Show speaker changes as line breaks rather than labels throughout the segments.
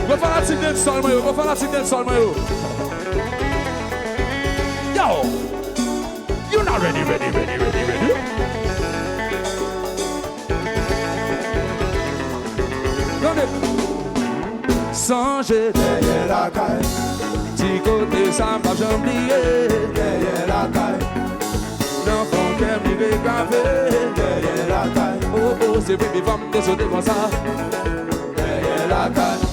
Go faire la petite del sol, moi. Go faire la petite del sol, moi. Yo, you not ready. Songez
derrière la caille,
petit côté ça m'a jamais oublié.
derrière la caille,
L'enfant qui aime vivre gravé.
derrière la caille,
Oh, c'est vrai, mes femmes désolé comme ça.
derrière la caille.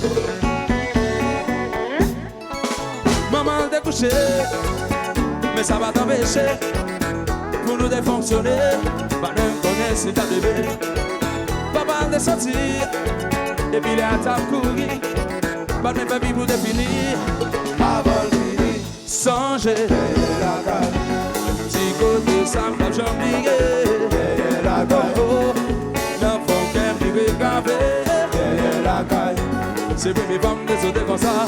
Maman découché, mais ça va t'empêcher. Pour nous défonctionner, pas même connaître si t'as bébé. Papa est sorti, et puis il est à ta courir. Pas même pas vivre pour définir.
Avant fini,
Songez,
derrière la caille,
petit côté ça m'a jamais oublié.
derrière la caille,
Oh, l'enfant qui aime vivre gravé.
derrière la caille,
C'est vrai, mes femmes désolé comme ça.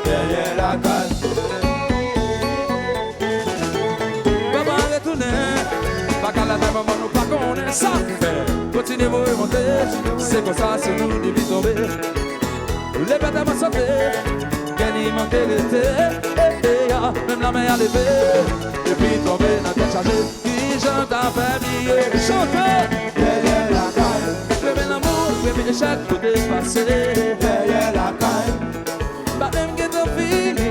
derrière la caille.
Papa retourne, pas qu'à la tête, maman nous pas connaît ça. Continuez vous remonter, c'est comme ça, c'est nous qui vivons tomber. Les bêtes vont sauter, qu'elle y manque l'été. Même la mer à lever, et puis tomber dans la tête chargée. Qui chante à faire billet, chantez.
Derrière la caille,
Levez l'amour, levez l'échec, tout dépasser.
derrière la caille,
Pas même que t'as fini.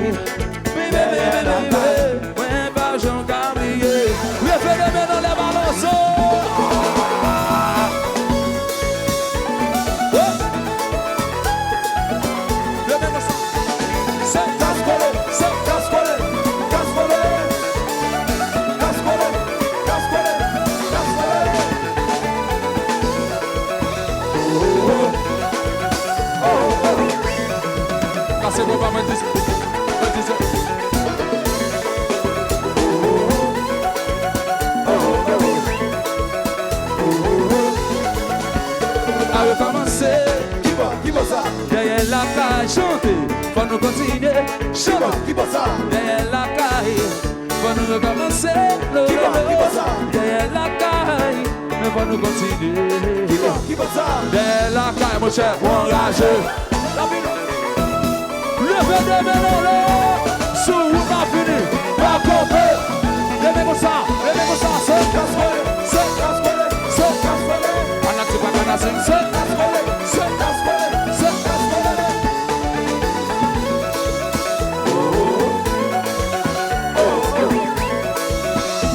Ouais, pas Jean Camille. Levez les mains dans les balançons. Levez le sang. C'est
cascolé, cascolé, cascolé, cascolé, cascolé, cascolé.
cassez-vous pas, me disent. À recommencer.
Qui va ça?
Derrière la caille, chanter. Faut nous continuer. Chanter.
Qui va ça?
Derrière la caille, faut nous recommencer.
Qui va ça?
Derrière la caille, mais faut nous continuer.
Qui va ça?
Derrière la caille, mon cher, enragé. Levez des mains dans l'air. Sous ou pas fini, pas compter. Levez-moi ça, c'est
Cascolé, c'est cascolé, c'est cascolé.
Anati pas canassin, c'est
Cascolé, c'est cascolé, c'est cascolé.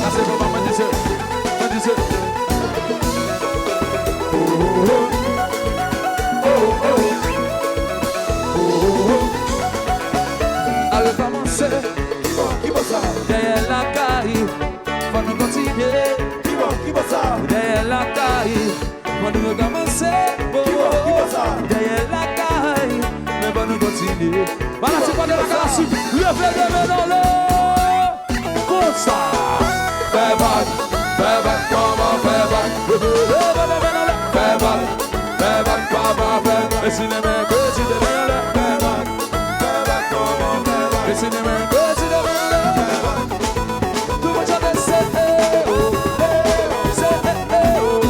cassez-vous pas, me disent. À recommencer.
Qui va ça?
Derrière la caille, faut nous continuer.
Qui va ça?
Derrière la caille, faut nous recommencer.
Qui va ça?
Derrière la caille, mais faut nous continuer. Voilà, c'est pas de la casse. Levez les mains dans l'air. Comme ça. Fais vague, comment fais vague. Levez les mains dans l'air. Fais vague, comment fais vague. Et si les mains, que si les mains là. Fais vague, comment fais vague. Et si les mains, que si les mains là. Tout le monde chante, c'est oh, c'est oh,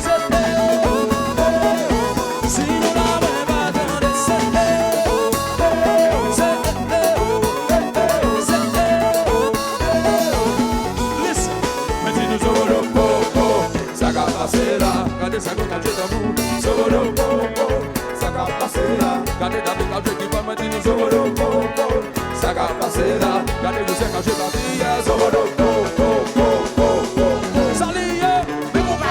c'est oh. Si nous n'avons pas de c'est oh, c'est oh. Listen, mais si nous sommes le popo, ça va passer là. Regardez ça comme un jeu d'amour. Sommes le popo, ça va passer là. Regardez dans le cadre qui va me dire nous sommes le popo, ça va passer là. Regardez vous c'est quand je vais dire sommes le popo. Salut, mais on va.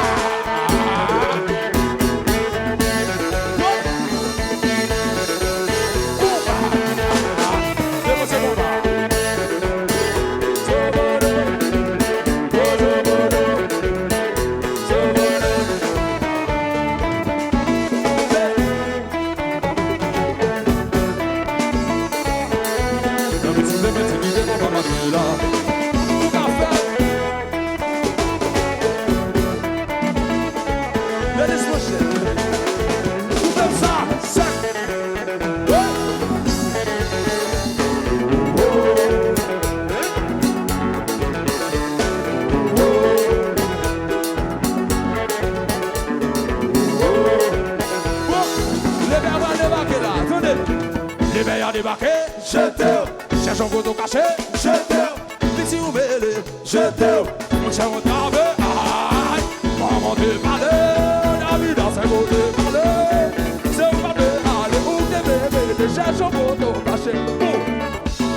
L'éveil a débarqué.
Je t'aime,
Cherche un photo caché.
je t'aime,
Petit ou mêlé.
je t'aime.
Mon cher au travail. Maman te parle. La vie dans ses mots te parle. C'est où va te aller. Où t'es bébé. Cherche un photo caché.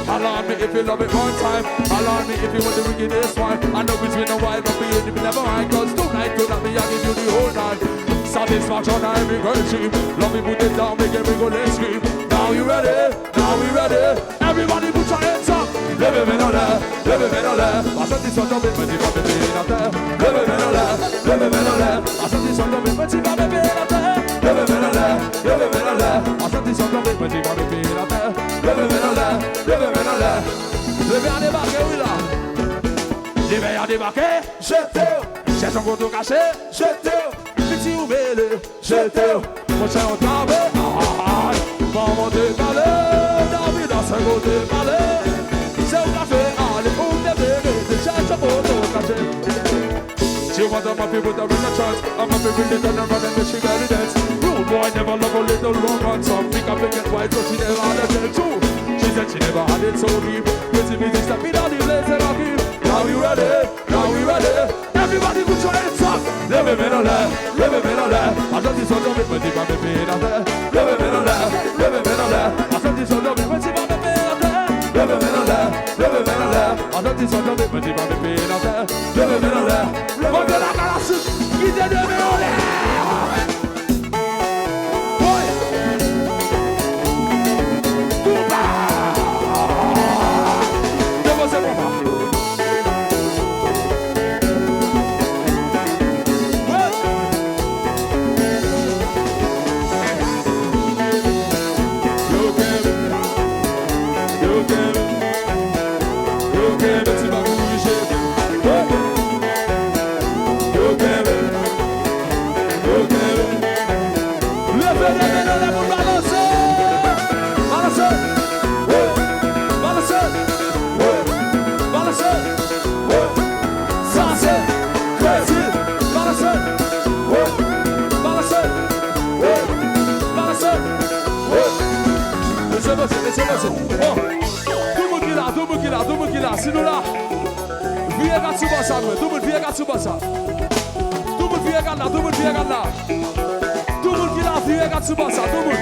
Allow me if you love it one time. Allow me if you want the wickedest one. I know it's been a while, but for you, you never mind. Cause tonight, tonight, me, I give you the whole night. Satisfaction, I every girl dream. Love me, put it down, make every go, let's scream. Now you ready? Now we ready? Everybody put your hands up. Lève mes dans l'air, lève mes dans l'air. À ce qui sont tombés, petit va bébé dans terre. Lève mes dans l'air, lève mes dans l'air. À ce qui sont tombés, petit va bébé dans terre. Lève mes dans l'air, lève mes dans l'air. À ce qui sont tombés, petit va bébé dans terre. Lève mes dans l'air, lève mes dans l'air. L'éveil a débarqué, oui là. L'éveil a débarqué.
Je t'aime,
Cherche un photo caché.
je t'aime,
Petit ou mêlé.
je t'aime.
Mon cher au travail. Maman te parle. David dans ses mots te parle. C'est où qu'a fait aller. Où t'es bébé. Cherche un photo caché. She was on my people that in the church. I'm a people that turn around and she very dance. Rude boy never love a little wrong on some. Think I'm thinking white, but she never had a tell too. She said she never had it so deep. Pretty music step in on the place and I keep. Now we ready, now we ready. Everybody put your hands up. Lève mes dans l'air, lève mes dans l'air. À ce qui sont tombés, petit va bébé dans l'air. Lève mes dans l'air, lève mes dans l'air. À ce qui sont tombés, petit va bébé dans l'air. Lève mes dans l'air, lève mes dans l'air. À ce qui sont tombés, petit va bébé dans l'air. Lève mes dans l'air. Lève de la galaxie, qui te donne en l'air. Oui. Tout bas. Devancez mon papa. Tout le monde qui là, sinon là, viens regarder tout ça, tout le monde vient regarder tout ça. Tout le monde vient regarder là, tout le monde vient regarder là. Tout le monde qui là, vient regarder tout ça, tout le monde.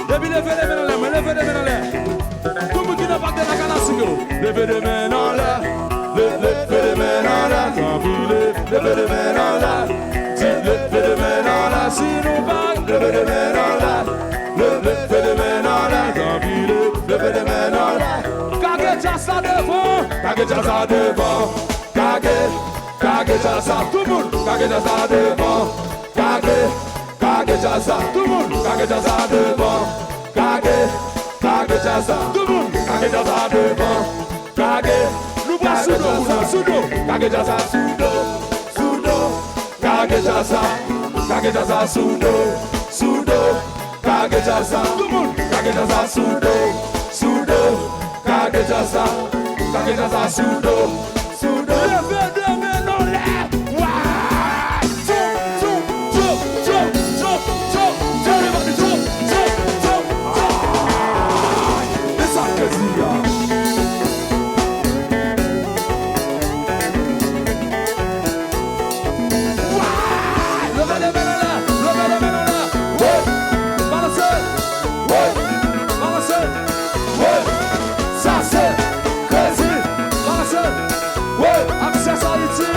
Depuis levez les mains en l'air, levez les mains en l'air. Tout le monde qui n'a pas de la galaxie, levez les mains en l'air. Levez les mains en l'air, quand vous levez les mains en l'air. Levez les mains en l'air, sinon pas, levez les mains en l'air. Levez les mains en l'air, quand vous levez les mains en l'air. Kage jasa devant, kage jasa devant, kage jasa, tout le monde, kage jasa devant, kage jasa, tout le monde, kage jasa devant, kage jasa, tout le monde, kage jasa devant, nous pas sudo, kage jasa sudo, kage jasa sudo, kage jasa, tout le monde, kage jasa sudo. Kage jasa sudo. Levez les mains en l'air. Et ça que c'est levez les mains en l'air. Levez les mains en l'air. Balancez. Balancez. Ça c'est crazy, balancez, ouais, access Haïti.